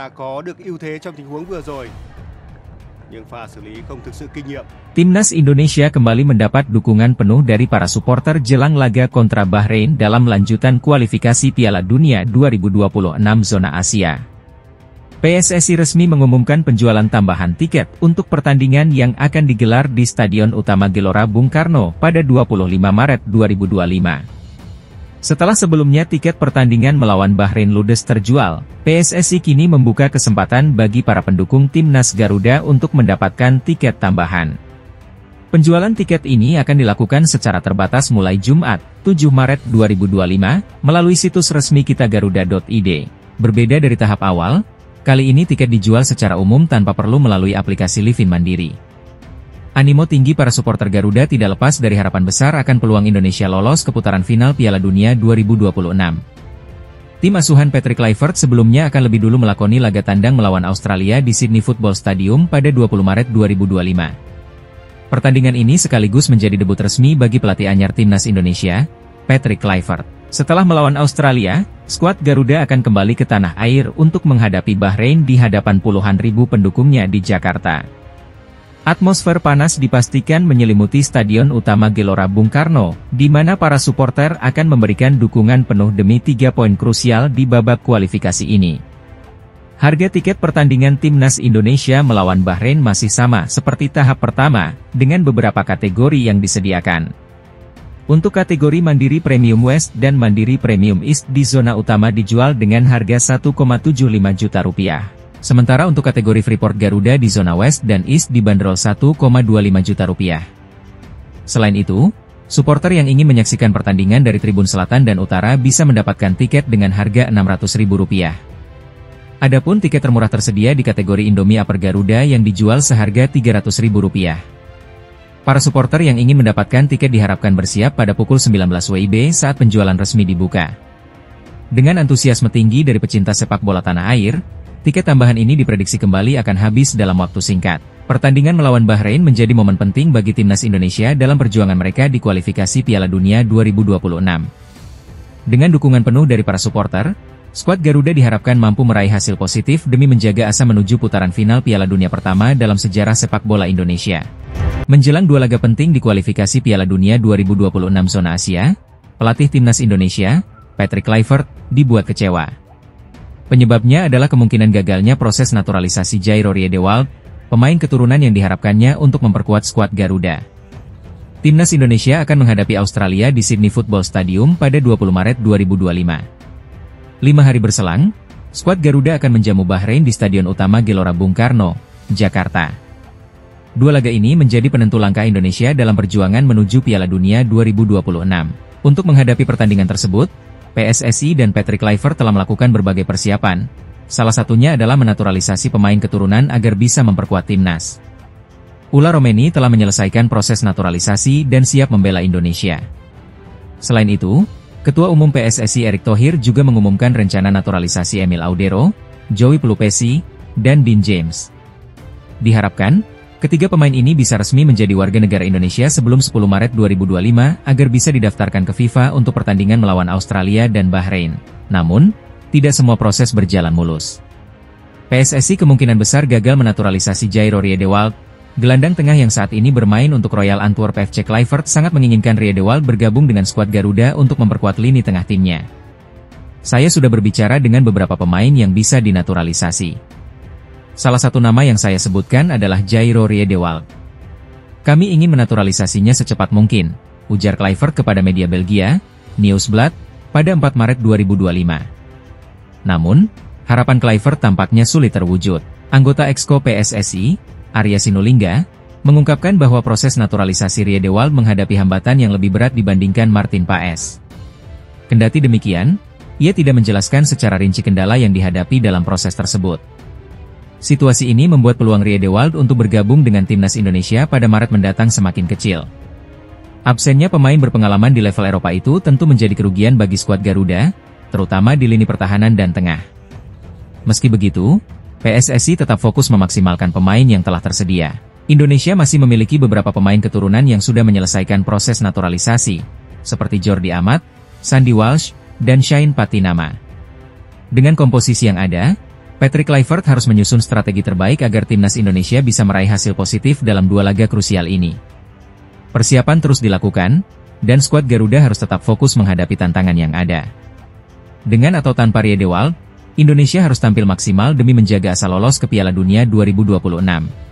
Đã có được ưu thế trong tình huống vừa rồi, nhưng pha xử lý không thực sự kinh nghiệm. Timnas Indonesia kembali mendapat dukungan penuh dari para supporter jelang laga kontra Bahrain dalam lanjutan kualifikasi Piala Dunia 2026 zona Asia. PSSI resmi mengumumkan penjualan tambahan tiket untuk pertandingan yang akan digelar di Stadion Utama Gelora Bung Karno pada 25 Maret 2025. Setelah sebelumnya tiket pertandingan melawan Bahrain ludes terjual, PSSI kini membuka kesempatan bagi para pendukung Timnas Garuda untuk mendapatkan tiket tambahan. Penjualan tiket ini akan dilakukan secara terbatas mulai Jumat, 7 Maret 2025, melalui situs resmi kitagaruda.id. Berbeda dari tahap awal, kali ini tiket dijual secara umum tanpa perlu melalui aplikasi Livin Mandiri. Animo tinggi para supporter Garuda tidak lepas dari harapan besar akan peluang Indonesia lolos ke putaran final Piala Dunia 2026. Tim asuhan Patrick Kluivert sebelumnya akan lebih dulu melakoni laga tandang melawan Australia di Sydney Football Stadium pada 20 Maret 2025. Pertandingan ini sekaligus menjadi debut resmi bagi pelatih anyar Timnas Indonesia, Patrick Kluivert. Setelah melawan Australia, skuad Garuda akan kembali ke tanah air untuk menghadapi Bahrain di hadapan puluhan ribu pendukungnya di Jakarta. Atmosfer panas dipastikan menyelimuti Stadion Utama Gelora Bung Karno, di mana para supporter akan memberikan dukungan penuh demi 3 poin krusial di babak kualifikasi ini. Harga tiket pertandingan Timnas Indonesia melawan Bahrain masih sama seperti tahap pertama, dengan beberapa kategori yang disediakan. Untuk kategori Mandiri Premium West dan Mandiri Premium East di zona utama dijual dengan harga Rp1,75 juta. Sementara untuk kategori Freeport Garuda di zona West dan East dibanderol Rp1,25 juta. Selain itu, supporter yang ingin menyaksikan pertandingan dari Tribun Selatan dan Utara bisa mendapatkan tiket dengan harga Rp600.000. Adapun tiket termurah tersedia di kategori Indomie Upper Garuda yang dijual seharga Rp300.000. Para supporter yang ingin mendapatkan tiket diharapkan bersiap pada pukul 19 WIB saat penjualan resmi dibuka. Dengan antusiasme tinggi dari pecinta sepak bola tanah air, tiket tambahan ini diprediksi kembali akan habis dalam waktu singkat. Pertandingan melawan Bahrain menjadi momen penting bagi Timnas Indonesia dalam perjuangan mereka di kualifikasi Piala Dunia 2026. Dengan dukungan penuh dari para supporter, skuad Garuda diharapkan mampu meraih hasil positif demi menjaga asa menuju putaran final Piala Dunia pertama dalam sejarah sepak bola Indonesia. Menjelang 2 laga penting di kualifikasi Piala Dunia 2026 zona Asia, pelatih Timnas Indonesia, Patrick Kluivert, dibuat kecewa. Penyebabnya adalah kemungkinan gagalnya proses naturalisasi Jairo Riedewald, pemain keturunan yang diharapkannya untuk memperkuat skuad Garuda. Timnas Indonesia akan menghadapi Australia di Sydney Football Stadium pada 20 Maret 2025. 5 hari berselang, skuad Garuda akan menjamu Bahrain di Stadion Utama Gelora Bung Karno, Jakarta. 2 laga ini menjadi penentu langkah Indonesia dalam perjuangan menuju Piala Dunia 2026. Untuk menghadapi pertandingan tersebut, PSSI dan Patrick Kluivert telah melakukan berbagai persiapan. Salah satunya adalah menaturalisasi pemain keturunan agar bisa memperkuat timnas. Ula Romeni telah menyelesaikan proses naturalisasi dan siap membela Indonesia. Selain itu, Ketua Umum PSSI Erick Thohir juga mengumumkan rencana naturalisasi Emil Audero, Joey Pelupesi, dan Dean James. Diharapkan, ketiga pemain ini bisa resmi menjadi warga negara Indonesia sebelum 10 Maret 2025 agar bisa didaftarkan ke FIFA untuk pertandingan melawan Australia dan Bahrain. Namun, tidak semua proses berjalan mulus. PSSI kemungkinan besar gagal menaturalisasi Jairo Riedewald. Gelandang tengah yang saat ini bermain untuk Royal Antwerp FC Kluivert sangat menginginkan Riedewald bergabung dengan skuad Garuda untuk memperkuat lini tengah timnya. Saya sudah berbicara dengan beberapa pemain yang bisa dinaturalisasi. Salah satu nama yang saya sebutkan adalah Jairo Riedewald. Kami ingin menaturalisasinya secepat mungkin, ujar Kluivert kepada media Belgia, Nieuwsblad, pada 4 Maret 2025. Namun, harapan Kluivert tampaknya sulit terwujud. Anggota Exco PSSI, Arya Sinulinga, mengungkapkan bahwa proses naturalisasi Riedewald menghadapi hambatan yang lebih berat dibandingkan Martin Paes. Kendati demikian, ia tidak menjelaskan secara rinci kendala yang dihadapi dalam proses tersebut. Situasi ini membuat peluang Riedewald untuk bergabung dengan Timnas Indonesia pada Maret mendatang semakin kecil. Absennya pemain berpengalaman di level Eropa itu tentu menjadi kerugian bagi skuad Garuda, terutama di lini pertahanan dan tengah. Meski begitu, PSSI tetap fokus memaksimalkan pemain yang telah tersedia. Indonesia masih memiliki beberapa pemain keturunan yang sudah menyelesaikan proses naturalisasi, seperti Jordi Amat, Sandy Walsh, dan Shane Patinama. Dengan komposisi yang ada, Patrick Kluivert harus menyusun strategi terbaik agar timnas Indonesia bisa meraih hasil positif dalam 2 laga krusial ini. Persiapan terus dilakukan, dan skuad Garuda harus tetap fokus menghadapi tantangan yang ada. Dengan atau tanpa Rie De Waal, Indonesia harus tampil maksimal demi menjaga asa lolos ke Piala Dunia 2026.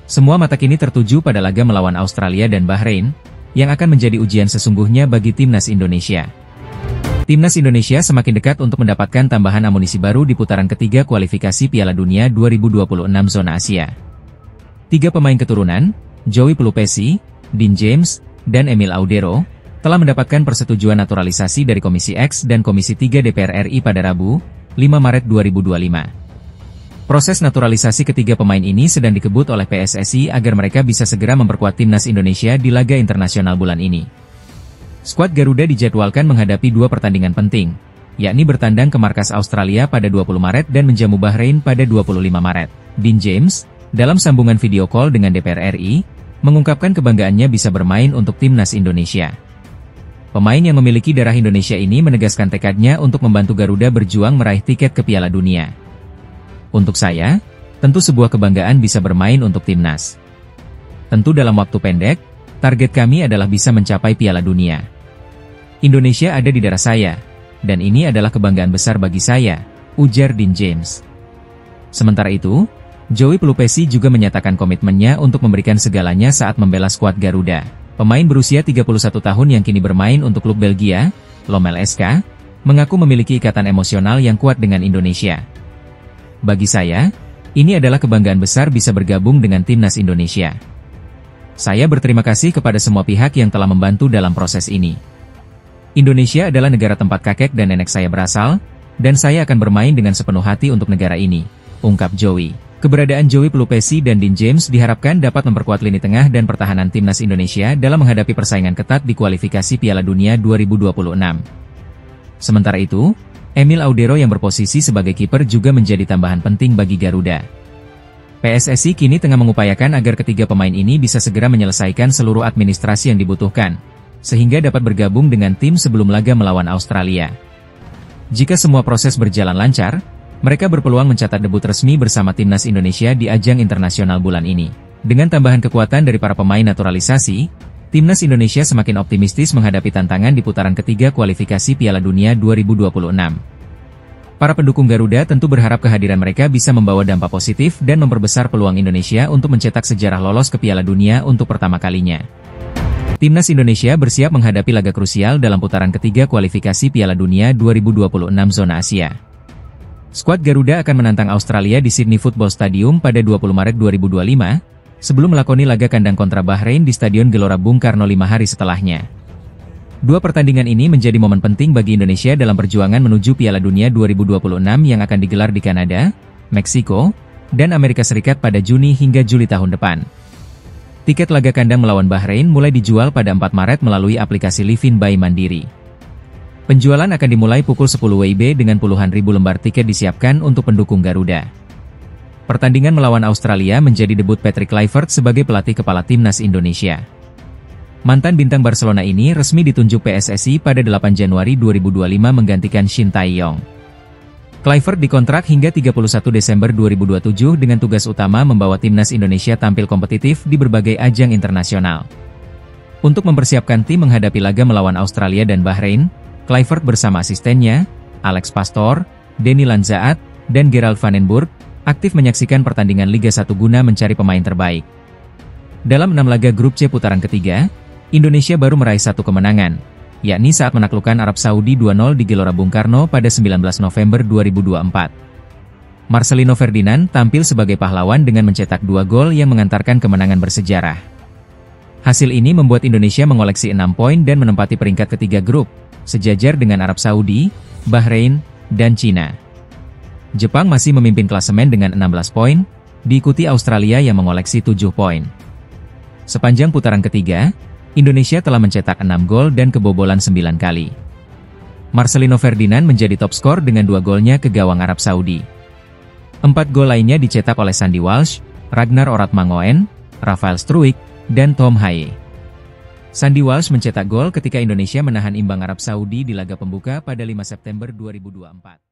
Semua mata kini tertuju pada laga melawan Australia dan Bahrain, yang akan menjadi ujian sesungguhnya bagi timnas Indonesia. Timnas Indonesia semakin dekat untuk mendapatkan tambahan amunisi baru di putaran ketiga kualifikasi Piala Dunia 2026 zona Asia. 3 pemain keturunan, Joey Pelupesi, Dean James, dan Emil Audero, telah mendapatkan persetujuan naturalisasi dari Komisi X dan Komisi 3 DPR RI pada Rabu, 5 Maret 2025. Proses naturalisasi ketiga pemain ini sedang dikebut oleh PSSI agar mereka bisa segera memperkuat timnas Indonesia di laga internasional bulan ini. Skuad Garuda dijadwalkan menghadapi 2 pertandingan penting, yakni bertandang ke markas Australia pada 20 Maret dan menjamu Bahrain pada 25 Maret. Dean James, dalam sambungan video call dengan DPR RI, mengungkapkan kebanggaannya bisa bermain untuk timnas Indonesia. Pemain yang memiliki darah Indonesia ini menegaskan tekadnya untuk membantu Garuda berjuang meraih tiket ke Piala Dunia. Untuk saya, tentu sebuah kebanggaan bisa bermain untuk timnas. Tentu dalam waktu pendek, target kami adalah bisa mencapai Piala Dunia. Indonesia ada di darah saya, dan ini adalah kebanggaan besar bagi saya, ujar Dean James. Sementara itu, Joey Pelupesi juga menyatakan komitmennya untuk memberikan segalanya saat membela skuad Garuda. Pemain berusia 31 tahun yang kini bermain untuk klub Belgia, Lommel SK, mengaku memiliki ikatan emosional yang kuat dengan Indonesia. Bagi saya, ini adalah kebanggaan besar bisa bergabung dengan timnas Indonesia. Saya berterima kasih kepada semua pihak yang telah membantu dalam proses ini. Indonesia adalah negara tempat kakek dan nenek saya berasal, dan saya akan bermain dengan sepenuh hati untuk negara ini, ungkap Joey. Keberadaan Joey Pelupesi dan Dean James diharapkan dapat memperkuat lini tengah dan pertahanan timnas Indonesia dalam menghadapi persaingan ketat di kualifikasi Piala Dunia 2026. Sementara itu, Emil Audero yang berposisi sebagai kiper juga menjadi tambahan penting bagi Garuda. PSSI kini tengah mengupayakan agar ketiga pemain ini bisa segera menyelesaikan seluruh administrasi yang dibutuhkan, sehingga dapat bergabung dengan tim sebelum laga melawan Australia. Jika semua proses berjalan lancar, mereka berpeluang mencatat debut resmi bersama timnas Indonesia di ajang internasional bulan ini. Dengan tambahan kekuatan dari para pemain naturalisasi, timnas Indonesia semakin optimistis menghadapi tantangan di putaran ketiga kualifikasi Piala Dunia 2026. Para pendukung Garuda tentu berharap kehadiran mereka bisa membawa dampak positif dan memperbesar peluang Indonesia untuk mencetak sejarah lolos ke Piala Dunia untuk pertama kalinya. Timnas Indonesia bersiap menghadapi laga krusial dalam putaran ketiga kualifikasi Piala Dunia 2026 zona Asia. Skuad Garuda akan menantang Australia di Sydney Football Stadium pada 20 Maret 2025, sebelum melakoni laga kandang kontra Bahrain di Stadion Gelora Bung Karno 5 hari setelahnya. 2 pertandingan ini menjadi momen penting bagi Indonesia dalam perjuangan menuju Piala Dunia 2026 yang akan digelar di Kanada, Meksiko, dan Amerika Serikat pada Juni hingga Juli tahun depan. Tiket laga kandang melawan Bahrain mulai dijual pada 4 Maret melalui aplikasi Livin by Mandiri. Penjualan akan dimulai pukul 10 WIB dengan puluhan ribu lembar tiket disiapkan untuk pendukung Garuda. Pertandingan melawan Australia menjadi debut Patrick Kluivert sebagai pelatih kepala timnas Indonesia. Mantan bintang Barcelona ini resmi ditunjuk PSSI pada 8 Januari 2025 menggantikan Shin Tae-yong. Kluivert dikontrak hingga 31 Desember 2027 dengan tugas utama membawa timnas Indonesia tampil kompetitif di berbagai ajang internasional. Untuk mempersiapkan tim menghadapi laga melawan Australia dan Bahrain, Kluivert bersama asistennya, Alex Pastor, Denny Lanzaat, dan Gerald Vandenburg, aktif menyaksikan pertandingan Liga 1 guna mencari pemain terbaik. Dalam 6 laga grup C putaran ketiga, Indonesia baru meraih 1 kemenangan, yakni saat menaklukkan Arab Saudi 2-0 di Gelora Bung Karno pada 19 November 2024. Marcelino Ferdinand tampil sebagai pahlawan dengan mencetak 2 gol yang mengantarkan kemenangan bersejarah. Hasil ini membuat Indonesia mengoleksi 6 poin dan menempati peringkat ketiga grup, sejajar dengan Arab Saudi, Bahrain, dan Cina. Jepang masih memimpin klasemen dengan 16 poin, diikuti Australia yang mengoleksi 7 poin. Sepanjang putaran ketiga, Indonesia telah mencetak 6 gol dan kebobolan 9 kali. Marcelino Ferdinand menjadi top skor dengan 2 golnya ke gawang Arab Saudi. 4 gol lainnya dicetak oleh Sandy Walsh, Ragnar Oratmangoen, Rafael Struijk, dan Tom Haye. Sandy Walsh mencetak gol ketika Indonesia menahan imbang Arab Saudi di laga pembuka pada 5 September 2024.